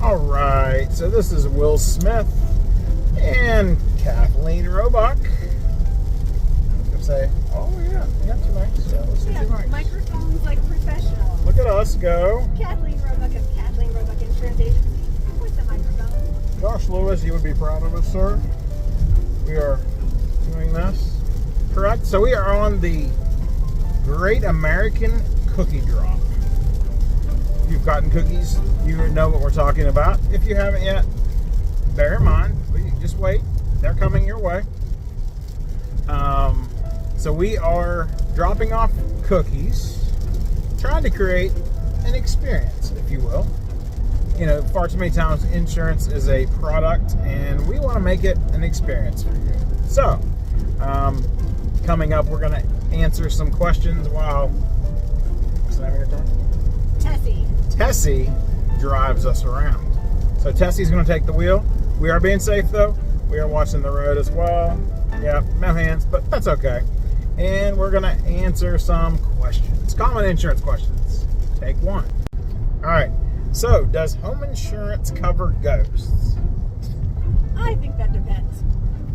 All right, so this is Will Smith and Kathleen Roebuck. I was gonna say, oh yeah, you got two mics. Yeah, let's do two mics. Microphones like professionals. Look at us go. Kathleen Roebuck of Kathleen Roebuck Insurance Agency with the microphone. Josh Lewis, you would be proud of us, sir. We are doing this. Correct? So we are on the Great American Cookie Drop. If you've gotten cookies, you know what we're talking about. If you haven't yet, bear in mind, just wait. They're coming your way. So we are dropping off cookies, trying to create an experience, if you will. You know, far too many times insurance is a product, and we want to make it an experience for you. So, coming up, we're going to answer some questions while, what's the name of your car? Tessie drives us around. So Tessie's going to take the wheel. We are being safe, though. We are watching the road as well. Yeah, no hands, but that's okay. And we're going to answer some questions. Common insurance questions. Take one. All right. So, does home insurance cover ghosts? I think that depends.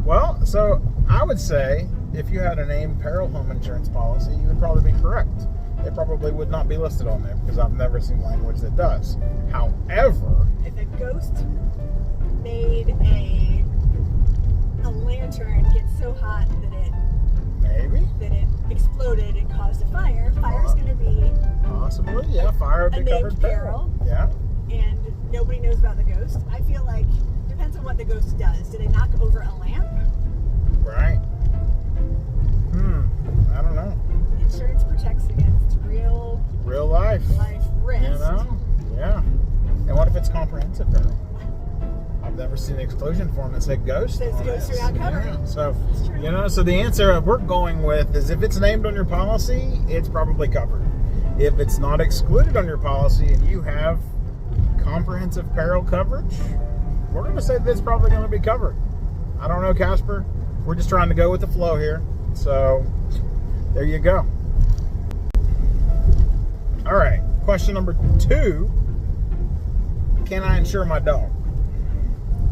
Well, so I would say if you had a named peril home insurance policy, you would probably be correct. It probably would not be listed on there because I've never seen language that does. However, if a ghost made a lantern get so hot that it exploded and caused a fire, fire's going to be possibly, yeah, fire would be covered peril. Yeah. And nobody knows about the ghost. I feel like it depends on what the ghost does. Do they knock over a lamp? Right. I don't know. Insurance protects against real life risk. You know? Yeah. And what if it's comprehensive peril? I've never seen an exclusion form that said ghost. Says ghosts are not covered. Yeah. So, you know, so the answer we're going with is if it's named on your policy, it's probably covered. If it's not excluded on your policy and you have comprehensive peril coverage, we're going to say that it's probably going to be covered. I don't know, Casper. We're just trying to go with the flow here. So, there you go. All right. Question number 2. Can I insure my dog?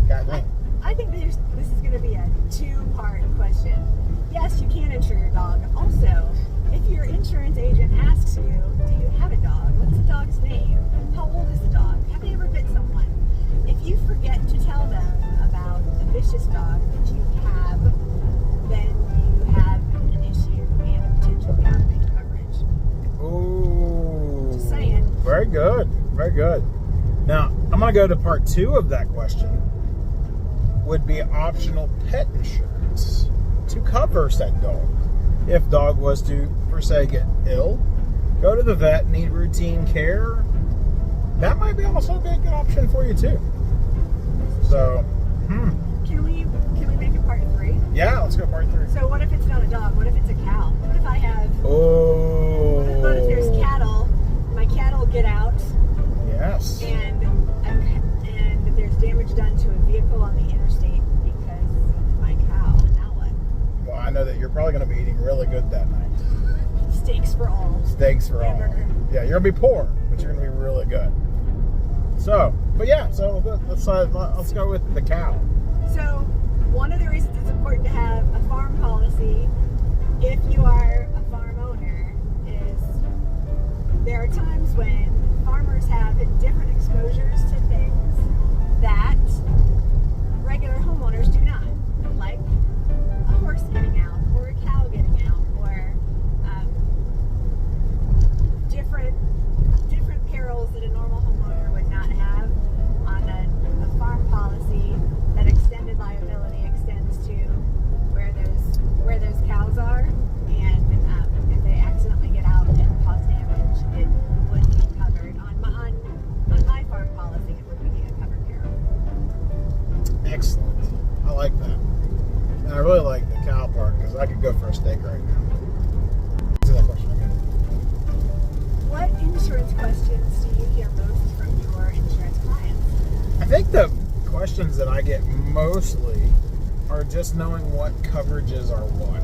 Kathleen. I think this is going to be a 2-part question. Yes, you can insure your dog. Also, if your insurance agent asks you, do you have a dog? What's the dog's name? How old is the dog? Have they ever bit someone? If you forget to tell them about the vicious dog that you have, then you have an issue and a potential gap in coverage. Ooh. Just saying. Very good. Very good. Now, I'm going to go to part 2 of that question. Would be optional pet insurance to cover said dog. If dog was to, per se, get ill, go to the vet, need routine care, that might be also be a good option for you too. So, Can we make it part 3? Yeah, let's go part 3. So what if it's not a dog? What if it's a cow? What if I have... What if there's cattle, my cattle get out, yes, and there's damage done to a vehicle on the interstate because of my cow. Now what? Well, I know that you're probably going to be eating really good that night. Steaks for all. Steaks for all. Hamburger. Yeah, you're going to be poor, but you're going to be really good. So, but yeah, so let's go with the cow. So, one of the reasons it's important to have a farm policy, if you are a farm owner, is there are times when farmers have different exposures to things that regular homeowners do not, like a horse getting out, or a cow getting out, or different perils that a normal homeowner would not have on a farm policy. That extended liability extends to where those cows are, and if they accidentally get out and cause damage, it would be covered on my farm policy. It would be a covered peril. Excellent. I like that. And I really like the cow part because I could go for a steak right now. Answer that question again. What insurance questions do you hear most from your insurance clients? I think the questions that I get mostly are just knowing what coverages are what.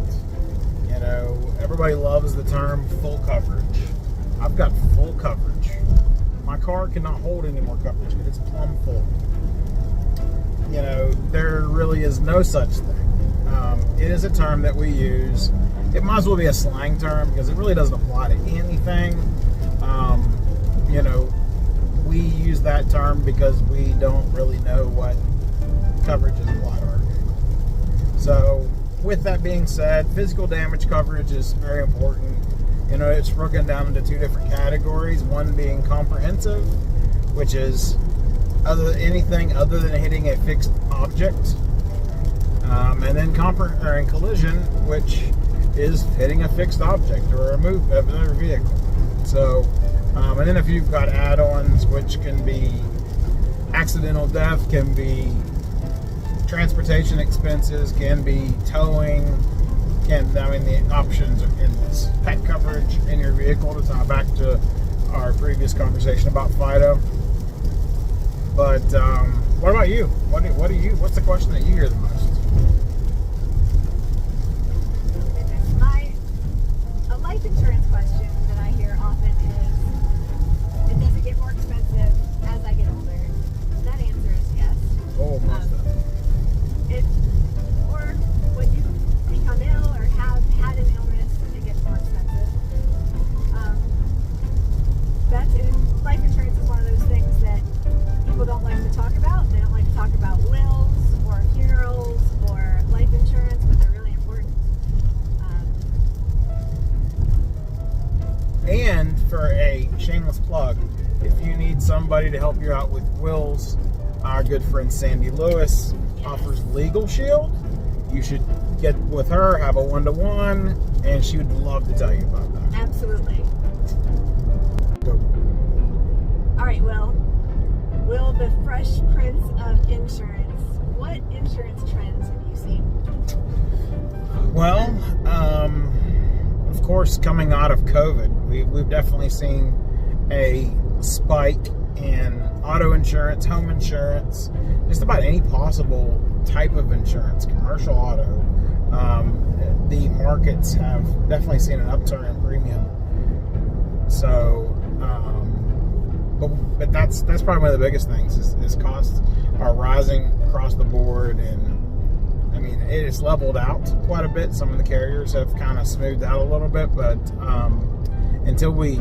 You know, everybody loves the term full coverage. I've got full coverage. My car cannot hold any more coverage, but it's plumb full. really is no such thing. It is a term that we use. It might as well be a slang term because it really doesn't apply to anything. We use that term because we don't really know what coverages apply to our vehicle. So, with that being said, physical damage coverage is very important. It's broken down into two different categories. One being comprehensive, which is anything other than hitting a fixed object, and then collision, which is hitting a fixed object or a another vehicle. So, and then if you've got add-ons, which can be accidental death, can be transportation expenses, can be towing, the options are endless. Pet coverage in your vehicle, to tie back to our previous conversation about Fido. But what about you? What's the question that you hear the most? A life insurance question that I hear often is, does it get more expensive as I get older? And that answer is yes. Oh, most or when you become ill or have had an illness, it gets more expensive. Life insurance is one of those things that people don't like to talk about. They don't like to talk about wills or funerals or life insurance, but they're really important. And for a shameless plug, if you need somebody to help you out with wills, our good friend Sandy Lewis offers Legal Shield. You should get with her, have a one-to-one, and she would love to tell you about that. Absolutely. Go. All right, Will, the Fresh Prince of Insurance, what insurance trends have you seen? Well, of course, coming out of COVID, we've definitely seen a spike in auto insurance, home insurance, just about any possible type of insurance, commercial auto. The markets have definitely seen an upturn in premium. So, but that's probably one of the biggest things is costs are rising across the board, and I mean it is leveled out quite a bit. Some of the carriers have kind of smoothed out a little bit, but until we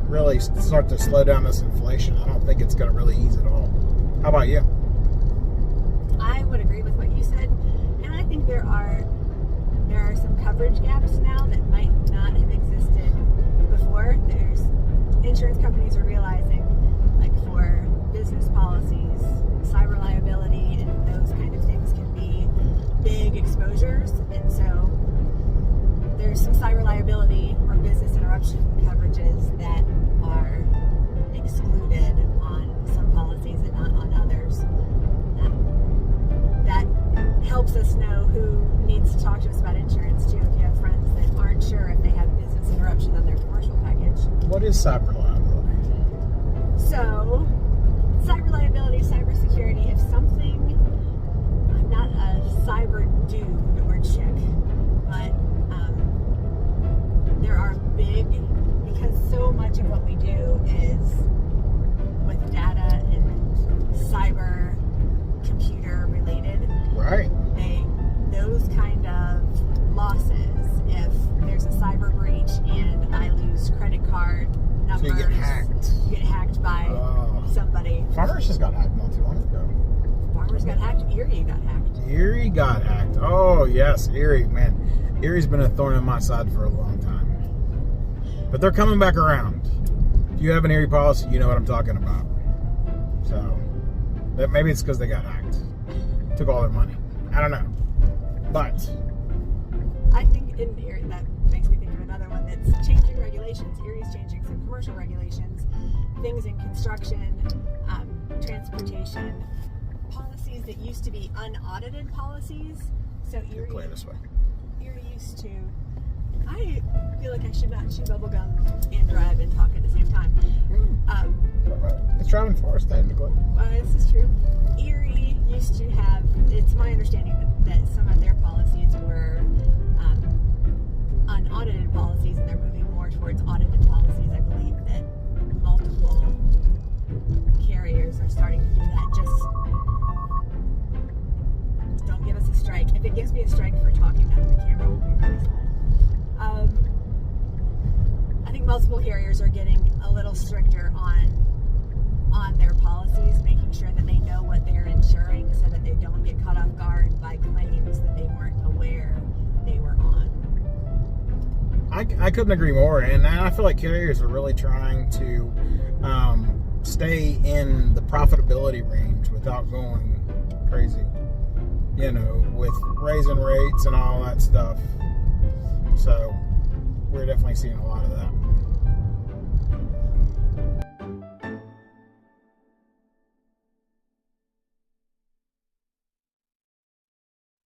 really start to slow down this inflation, I don't think it's going to really ease at all. How about you? I would agree with what you said, and I think there are some coverage gaps now that might not have existed before. There's insurance companies are realizing, like for business policies, cyber liability and those kind of things can be big exposures, and so there's some cyber liability or business interruption coverages that are excluded on some policies and not on others. That helps us know who needs to talk to us about insurance too. If you have friends that aren't sure if they have business interruption on their commercial package. What is cyber liability? So, cyber liability, cyber security, if something, I'm not a cyber dude or chick, but there are big, because so much of what we do is with data and cyber computer related. Right. Those kind of losses, if there's a cyber breach and I lose credit card numbers, so you get hacked by somebody. Farmers just got hacked not too long ago. Farmers got hacked. Erie got hacked. Erie got hacked. Oh yes, Erie, man. Erie's been a thorn in my side for a long time. But they're coming back around. If you have an Erie policy, you know what I'm talking about. So, maybe it's because they got hacked. Took all their money. I don't know. But I think in Erie, that makes me think of another one that's changing regulations. Erie's changing some commercial regulations, things in construction, transportation, policies that used to be unaudited policies. So Erie, play this way. Erie used to. I feel like I should not chew bubblegum and drive and talk at the same time. It's driving fast, technically. This is true. Erie used to have, it's my understanding that some of their policies were unaudited policies, and they're moving more towards audited policies. I believe that multiple carriers are starting to do that. Just don't couple carriers are getting a little stricter on their policies, making sure that they know what they're insuring so that they don't get caught off guard by claims that they weren't aware they were on. I couldn't agree more, and I feel like carriers are really trying to stay in the profitability range without going crazy, with raising rates and all that stuff. So we're definitely seeing a lot of that.